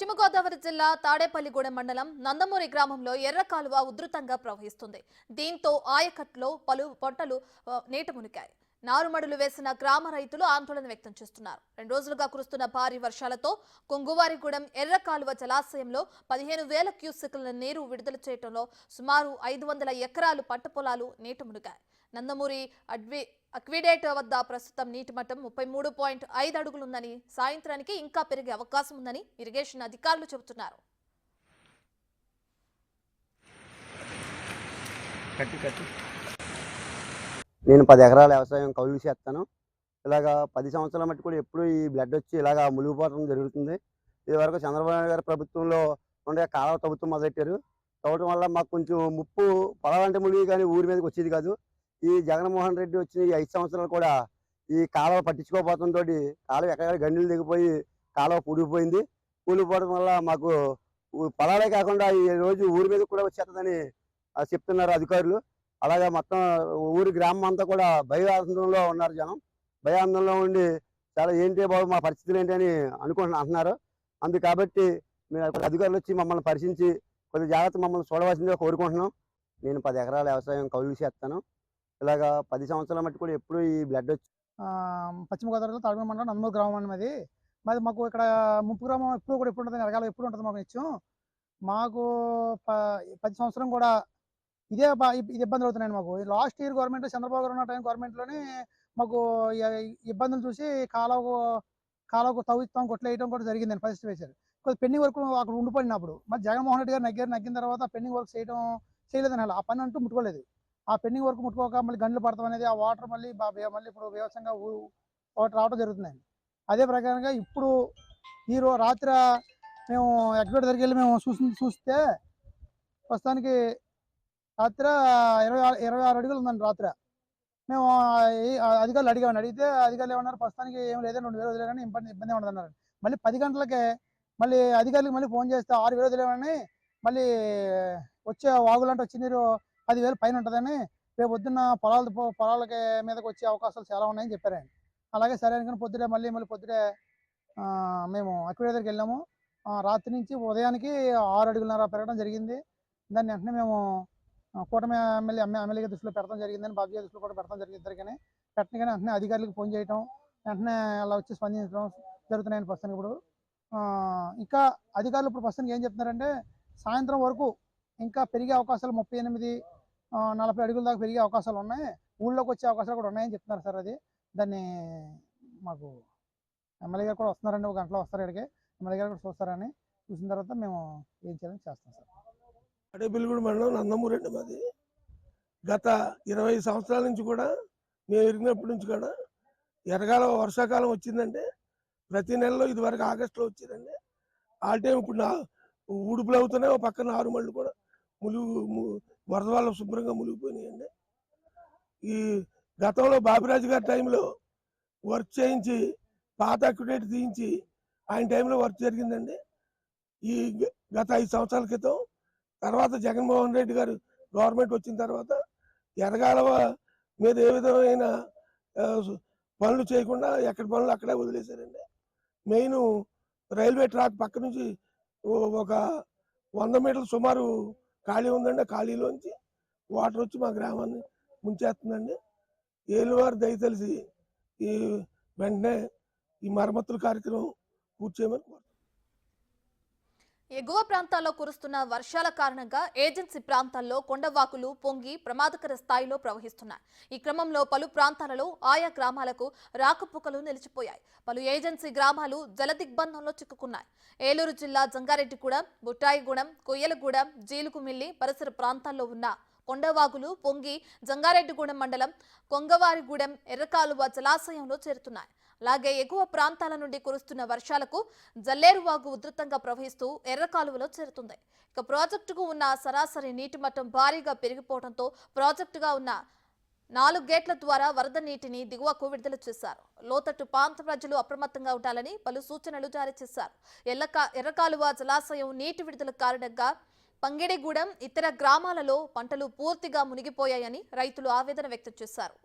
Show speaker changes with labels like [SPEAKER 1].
[SPEAKER 1] పశ్చిమ గోదావరి జిల్లా తాడేపల్లిగూడెం మండలం నందమూరి గ్రామంలో ఎర్ర కాలువ ఉధృతంగా ప్రవహిస్తుంది. దీంతో ఆయకట్లో పలు పంటలు నీట మునిగాయి. నారుమడులు వేసిన గ్రామ రైతులు ఆందోళన వ్యక్తం చేస్తున్నారు. 2 రోజులుగా కురుస్తున్న భారీ వర్షాలతో కొంగువారిగూడెం ఎర్ర కాలువ జలాశయంలో 15,000 క్యూసెక్ల నీరు విడుదల చేయడంలో సుమారు 500 ఎకరాలు పంట పొలాలు నీట మునిగాయి. నందమూరి అక్విడేట్ వద్ద ప్రస్తుతం నీటి మట్టం 33.5 అడుగులుందని, సాయంత్రానికి ఇంకా పెరిగే అవకాశం ఉందని ఇరిగేషన్ అధికారులు చెబుతున్నారు.
[SPEAKER 2] నేను 10 ఎకరాల వ్యవసాయం కౌలు చేస్తాను. ఇలాగా 10 సంవత్సరాల మట్టి కూడా ఎప్పుడు ఈ బ్లడ్ వచ్చి ఇలాగా మునిగిపోవడం జరుగుతుంది. ఇదివరకు చంద్రబాబు నాయుడు గారి ప్రభుత్వంలో ఉండే కాలువ తవ్వుతూ మొదలెట్టారు. తవ్వటం వల్ల మాకు కొంచెం ముప్పు పొలాలంటే మునిగి కానీ ఊరి మీదకి వచ్చేది కాదు. ఈ జగన్మోహన్ రెడ్డి వచ్చిన ఈ 5 సంవత్సరాలు కూడా ఈ కాలువ పట్టించుకోకపోవడంతో కాలువ ఎక్కడెక్కడ గండిలు దిగిపోయి కాలువ పూడిపోయింది. పూడిపోవడం వల్ల మాకు పొలాలే కాకుండా ఈ రోజు ఊరి మీద కూడా వచ్చేస్తుందని చెప్తున్నారు అధికారులు. అలాగే మొత్తం ఊరి గ్రామం అంతా కూడా భయాందోళనలో ఉన్నారు. జనం భయాందోళనలో ఉండి చాలా ఏంటి బాబు మా పరిస్థితులు ఏంటి అని అంటున్నారు. అందుకు కాబట్టి మేము అధికారులు వచ్చి మమ్మల్ని పరిశీలించి కొద్ది జాగ్రత్త మమ్మల్ని చూడవలసిందిగా కోరుకుంటున్నాం. నేను 10 ఎకరాల వ్యవసాయం కౌలు చేస్తాను. ఇలాగా 10 సంవత్సరాల మట్టి కూడా ఎప్పుడు ఈ బ్లడ్ వచ్చి
[SPEAKER 3] పశ్చిమ గోదావరిలో తాడేపల్లి మండలం నందమూరి గ్రామం అనేది మాకు ఇక్కడ ముంపు గ్రామం ఎప్పుడు ఉంటుంది, ఎరగాల ఎప్పుడు ఉంటుంది మాకు నిత్యం. మాకు 10 సంవత్సరం కూడా ఇదే ఇబ్బందులు అవుతున్నాయి. మాకు లాస్ట్ ఇయర్ గవర్నమెంట్ చంద్రబాబు గారు ఉన్న టైం గవర్నమెంట్లోని మాకు ఇబ్బందులు చూసి కాలువకు తవ్విస్తాం కొట్లు వేయడం కూడా జరిగిందని పరిస్థితి వేశారు. కొద్ది పెండింగ్ వర్క్ అక్కడ ఉండిపోయినప్పుడు మరి జగన్మోహన్ రెడ్డి గారు నగ్గిన తర్వాత పెండింగ్ వర్క్ చేయలేదని ఆ పని అంటూ ముట్టుకోలేదు. ఆ పెండింగ్ వర్క్ ముట్టుకోక మళ్ళీ గంటలు పడతాం అనేది ఆ వాటర్ మళ్ళీ ఇప్పుడు వ్యవసాయంగా వాటర్ రావడం జరుగుతున్నాయి. అదే ప్రకారంగా ఇప్పుడు రాత్రి మేము ఎక్కడ దగ్గరికి వెళ్ళి మేము చూస్తే ప్రస్తుతానికి రాత్రి 26 అడుగులు ఉందండి. రాత్రి మేము అధికారులు అడిగితే అధికారులు ఏమన్నారు, ప్రస్తుతానికి ఏం లేదని 2,000 వదిలేరని ఇబ్బంది ఉండదన్నారు. మళ్ళీ 10 గంటలకే మళ్ళీ అధికారులకు మళ్ళీ ఫోన్ చేస్తే 6,000 వదిలేమని మళ్ళీ వచ్చే వాగులంటే వచ్చి నీరు 10,000 పైన ఉంటుందని రేపు పొద్దున్న పొలాలకి మీదకి వచ్చే అవకాశాలు చాలా ఉన్నాయని చెప్పారండి. అలాగే సరే అనుకుని మళ్ళీ పొద్దుటే మేము అక్విడేట్ దగ్గరికి వెళ్ళాము. రాత్రి నుంచి ఉదయానికి 6 అడుగులన్నర పెరగడం జరిగింది. దాన్ని వెంటనే మేము కూటమి ఎమ్మెల్యే దృష్టిలో పెడతాం జరిగిందని, బాబు దృష్టిలో కూడా పెడతాం జరిగింది. ఇద్దరికనే పెట్టగానే వెంటనే అధికారులకు ఫోన్ చేయటం, వెంటనే అలా వచ్చి స్పందించడం జరుగుతున్నాయని ప్రస్తుతానికి. ఇప్పుడు ఇంకా అధికారులు ఇప్పుడు ప్రస్తుతానికి ఏం చెప్తున్నారంటే సాయంత్రం వరకు ఇంకా పెరిగే అవకాశాలు 38-40 అడుగుల దాకా పెరిగే అవకాశాలు ఉన్నాయి, ఊళ్ళోకి వచ్చే అవకాశాలు కూడా ఉన్నాయని చెప్తున్నారు సార్. అది దాన్ని మాకు ఎమ్మెల్యే గారు కూడా వస్తున్నారండి, 1 గంటలో వస్తారు. ఇక్కడికి ఎమ్మెల్యే గారు కూడా చూస్తారని, చూసిన తర్వాత మేము ఏం చేయాలని చేస్తాం సార్.
[SPEAKER 4] తాడేపల్లిగూడెం మండలం నందమూరి అండి మాది. గత 20 సంవత్సరాల నుంచి కూడా మేము ఎరిగినప్పటి నుంచి కూడా ఎరగాల వర్షాకాలం వచ్చిందంటే ప్రతి నెలలో ఇదివరకు ఆగస్టులో వచ్చేదండి. ఆ టైం ఇప్పుడు ఊడుపులు అవుతున్నాయి. ఒక పక్కన నారుమళ్ళు కూడా వరద వల్ల శుభ్రంగా మునిగిపోయినాయండి. ఈ గతంలో బాపిరాజు గారి టైంలో వర్క్ చేయించి పాత అక్యుడేట్ తీయించి ఆయన టైంలో వర్క్ జరిగిందండి. ఈ గత 5 సంవత్సరాల క్రితం తర్వాత జగన్మోహన్ రెడ్డి గారు గవర్నమెంట్ వచ్చిన తర్వాత ఎరగాలవ మీద ఏ విధమైన పనులు చేయకుండా ఎక్కడి పనులు అక్కడే వదిలేశారండి. మెయిన్ రైల్వే ట్రాక్ పక్క నుంచి ఒక 100 మీటర్లు సుమారు ఖాళీ ఉందండి. ఆ ఖాళీలోంచి వాటర్ వచ్చి మా గ్రామాన్ని ముంచేస్తుందండి. ఏలువారు దయతలిసి ఈ వెంటనే ఈ మరమ్మతుల కార్యక్రమం పూర్తి చేయమని కోరుతున్నాను.
[SPEAKER 1] ఎగువ ప్రాంతాల్లో కురుస్తున్న వర్షాల కారణంగా ఏజెన్సీ ప్రాంతాల్లో కొండవాకులు పొంగి ప్రమాదకర స్థాయిలో ప్రవహిస్తున్నాయి. ఈ క్రమంలో పలు ప్రాంతాలలో ఆయా గ్రామాలకు రాకపోకలు నిలిచిపోయాయి. పలు ఏజెన్సీ గ్రామాలు జలదిగ్బంధంలో చిక్కుకున్నాయి. ఏలూరు జిల్లా జంగారెడ్డిగూడెం, బుట్టాయిగూడెం, కొయ్యలగూడెం, జీలుకుమిల్లి పరిసర ప్రాంతాల్లో ఉన్న కొండవాగులు పొంగి జంగారెడ్డిగూడెం మండలం కొంగవారిగూడెం ఎర్రకాలువ జలాశయంలో చేరుతున్నాయి. అలాగే ఎగువ ప్రాంతాల నుండి కురుస్తున్న వర్షాలకు జల్లేరువాగు ఉధృతంగా ప్రవహిస్తూ ఎర్రకాలువలో చేరుతుంది. ఇక ప్రాజెక్టుకు ఉన్న సరాసరి నీటి మట్టం భారీగా పెరిగిపోవడంతో ప్రాజెక్టుగా ఉన్న 4 గేట్ల ద్వారా వరద నీటిని దిగువకు విడుదల చేశారు. లోతట్టు ప్రాంత ప్రజలు అప్రమత్తంగా ఉండాలని పలు సూచనలు జారీ చేశారు. ఎర్రకాలువ జలాశయం నీటి విడుదల కారణంగా పంగిడిగూడెం ఇతర గ్రామాలలో పంటలు పూర్తిగా మునిగిపోయాయని రైతులు ఆవేదన వ్యక్తం చేశారు.